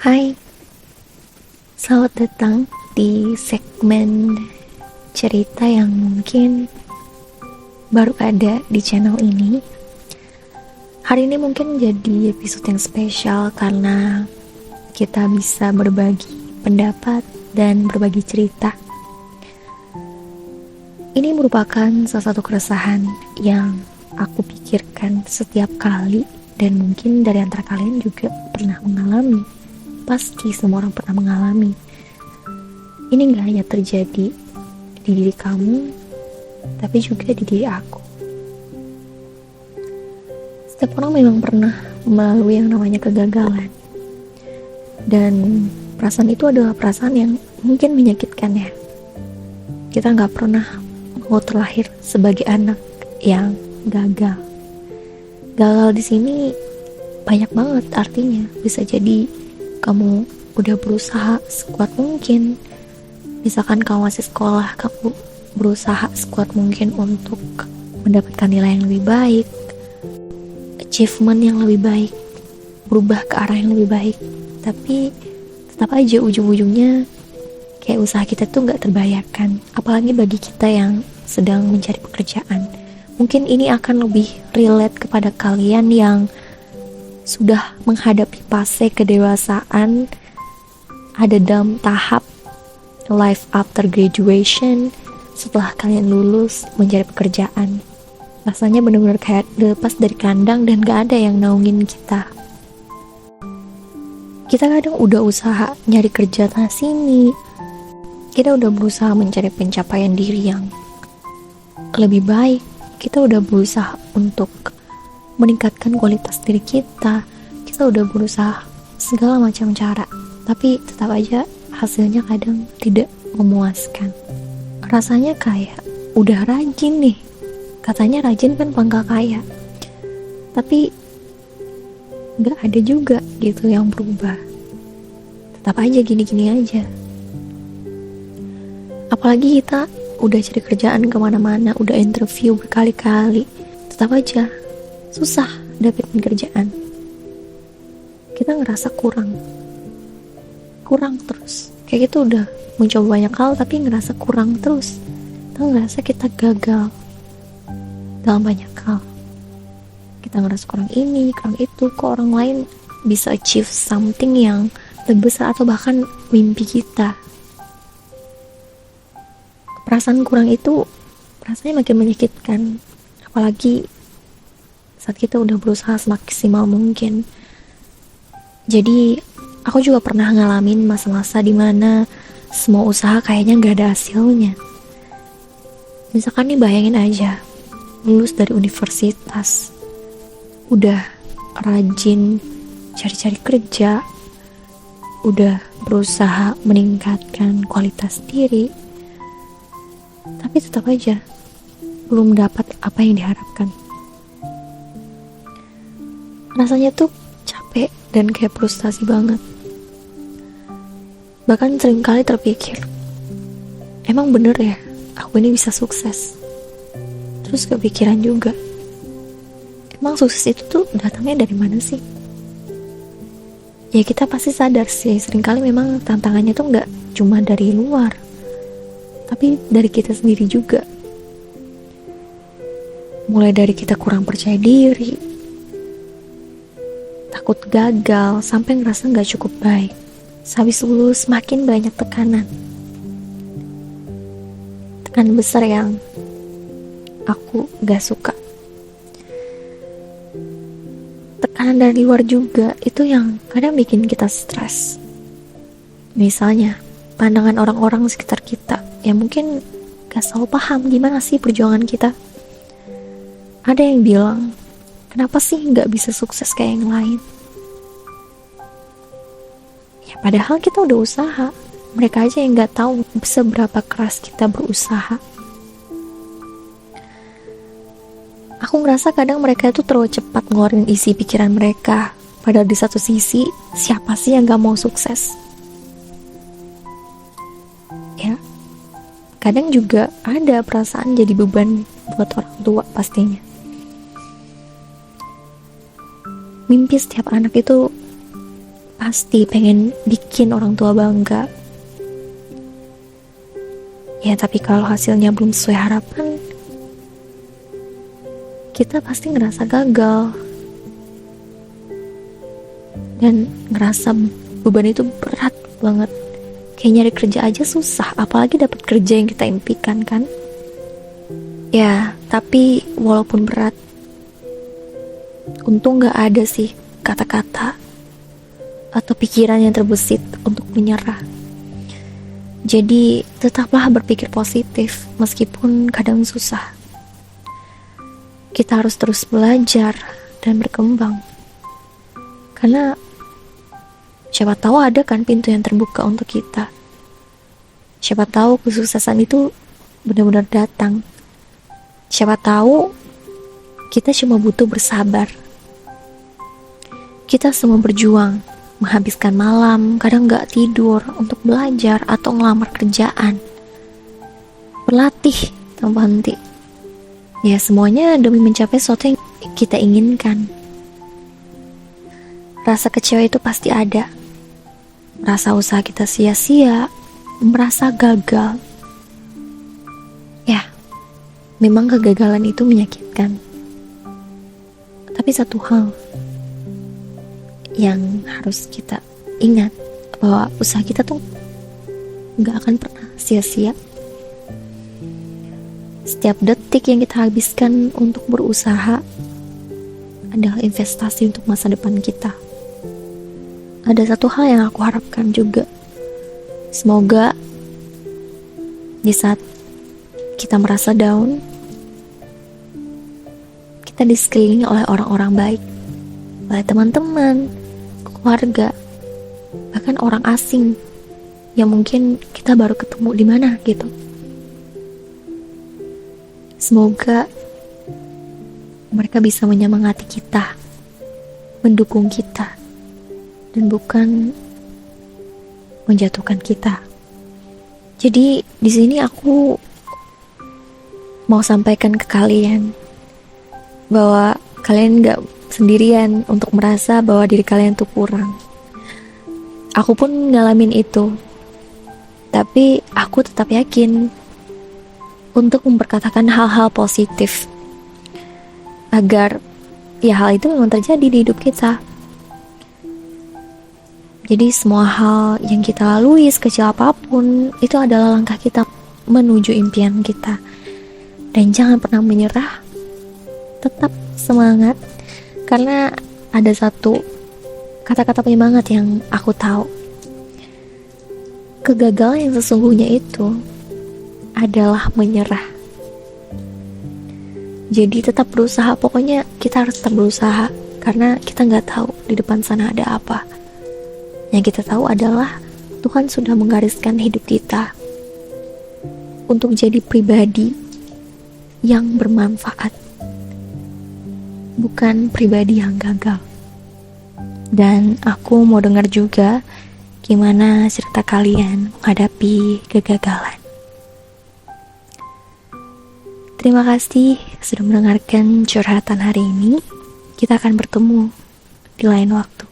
Hai, selamat datang di segmen cerita yang mungkin baru ada di channel ini. Hari ini mungkin jadi episode yang spesial karena kita bisa berbagi pendapat dan berbagi cerita. Ini merupakan salah satu keresahan yang aku pikirkan setiap kali, dan mungkin dari antara kalian juga pernah mengalami. Pasti semua orang pernah mengalami. Ini gak hanya terjadi di diri kamu, tapi juga di diri aku. Setiap orang memang pernah melalui yang namanya kegagalan. Dan perasaan itu adalah perasaan yang mungkin menyakitkan ya. Kita gak pernah mau terlahir sebagai anak yang gagal. Gagal di sini banyak banget artinya. Bisa jadi kamu udah berusaha sekuat mungkin. Misalkan kamu masih sekolah, kamu berusaha sekuat mungkin untuk mendapatkan nilai yang lebih baik, achievement yang lebih baik, berubah ke arah yang lebih baik. Tapi tetap aja ujung-ujungnya kayak usaha kita tuh gak terbayarkan. Apalagi bagi kita yang sedang mencari pekerjaan. Mungkin ini akan lebih relate kepada kalian yang sudah menghadapi fase kedewasaan, ada dalam tahap life after graduation, setelah kalian lulus mencari pekerjaan. Rasanya benar-benar kayak lepas dari kandang dan gak ada yang naungin kita. Kita kadang udah usaha nyari kerja sana sini, kita udah berusaha mencari pencapaian diri yang lebih baik, kita udah berusaha untuk meningkatkan kualitas diri kita udah berusaha segala macam cara, tapi tetap aja hasilnya kadang tidak memuaskan. Rasanya kayak udah rajin nih, katanya rajin kan pangkal kaya, tapi gak ada juga gitu yang berubah. Tetap aja gini-gini aja. Apalagi kita udah cari kerjaan kemana-mana, udah interview berkali-kali, tetap aja susah dapetin kerjaan. Kita ngerasa kurang terus. Kayak gitu udah mencoba banyak hal tapi ngerasa kurang terus. Kita ngerasa kita gagal dalam banyak hal. Kita ngerasa kurang ini, kurang itu. Kok orang lain bisa achieve something yang lebih besar atau bahkan mimpi kita. Perasaan kurang itu rasanya makin menyakitkan, apalagi saat kita udah berusaha semaksimal mungkin. Jadi aku juga pernah ngalamin masa-masa dimana semua usaha kayaknya gak ada hasilnya. Misalkan nih, bayangin aja lulus dari universitas, udah rajin cari-cari kerja, udah berusaha meningkatkan kualitas diri, tapi tetap aja belum dapat apa yang diharapkan. Rasanya tuh capek dan kayak frustasi banget. Bahkan seringkali terpikir, emang bener ya aku ini bisa sukses? Terus kepikiran juga, emang sukses itu tuh datangnya dari mana sih? Ya kita pasti sadar sih, seringkali memang tantangannya tuh gak cuma dari luar, tapi dari kita sendiri juga. Mulai dari kita kurang percaya diri, takut gagal, sampai ngerasa gak cukup baik. Habis lulus makin banyak tekanan besar yang aku gak suka. Tekanan dari luar juga itu yang kadang bikin kita stres. Misalnya pandangan orang-orang sekitar kita yang mungkin gak selalu paham gimana sih perjuangan kita. Ada yang bilang, kenapa sih gak bisa sukses kayak yang lain? Ya padahal kita udah usaha. Mereka aja yang gak tahu seberapa keras kita berusaha. Aku ngerasa kadang mereka itu terlalu cepat ngeluarin isi pikiran mereka. Padahal di satu sisi, siapa sih yang gak mau sukses? Ya, kadang juga ada perasaan jadi beban buat orang tua pastinya. Mimpi setiap anak itu pasti pengen bikin orang tua bangga. Ya, tapi kalau hasilnya belum sesuai harapan, kita pasti ngerasa gagal. Dan ngerasa beban itu berat banget. Kayak nyari kerja aja susah, apalagi dapat kerja yang kita impikan kan. Ya, tapi walaupun berat, untung gak ada sih kata-kata atau pikiran yang terbesit untuk menyerah. Jadi tetaplah berpikir positif meskipun kadang susah. Kita harus terus belajar dan berkembang. Karena siapa tahu ada kan pintu yang terbuka untuk kita. Siapa tahu kesuksesan itu benar-benar datang. Siapa tahu kita cuma butuh bersabar. Kita semua berjuang, menghabiskan malam, kadang gak tidur untuk belajar atau ngelamar kerjaan. Berlatih tanpa henti. Ya, semuanya demi mencapai sesuatu yang kita inginkan. Rasa kecewa itu pasti ada. Rasa usaha kita sia-sia, merasa gagal. Ya, memang kegagalan itu menyakitkan. Tapi satu hal yang harus kita ingat, bahwa usaha kita tuh gak akan pernah sia-sia. Setiap detik yang kita habiskan untuk berusaha adalah investasi untuk masa depan kita. Ada satu hal yang aku harapkan juga, semoga di saat kita merasa down, kita disekelilingi oleh orang-orang baik, oleh teman-teman, keluarga, bahkan orang asing yang mungkin kita baru ketemu di mana gitu. Semoga mereka bisa menyemangati kita, mendukung kita, dan bukan menjatuhkan kita. Jadi di sini aku mau sampaikan ke kalian bahwa kalian gak sendirian untuk merasa bahwa diri kalian tuh kurang. Aku pun ngalamin itu, tapi aku tetap yakin untuk memperkatakan hal-hal positif agar ya hal itu memang terjadi di hidup kita. Jadi semua hal yang kita lalui, sekecil apapun, itu adalah langkah kita menuju impian kita. Dan jangan pernah menyerah, tetap semangat. Karena ada satu kata-kata penyemangat yang aku tahu. Kegagalan yang sesungguhnya itu adalah menyerah. Jadi tetap berusaha, pokoknya kita harus tetap berusaha. Karena kita gak tahu di depan sana ada apa. Yang kita tahu adalah Tuhan sudah menggariskan hidup kita untuk jadi pribadi yang bermanfaat, bukan pribadi yang gagal. Dan aku mau dengar juga gimana cerita kalian menghadapi kegagalan. Terima kasih sudah mendengarkan curhatan hari ini. Kita akan bertemu di lain waktu.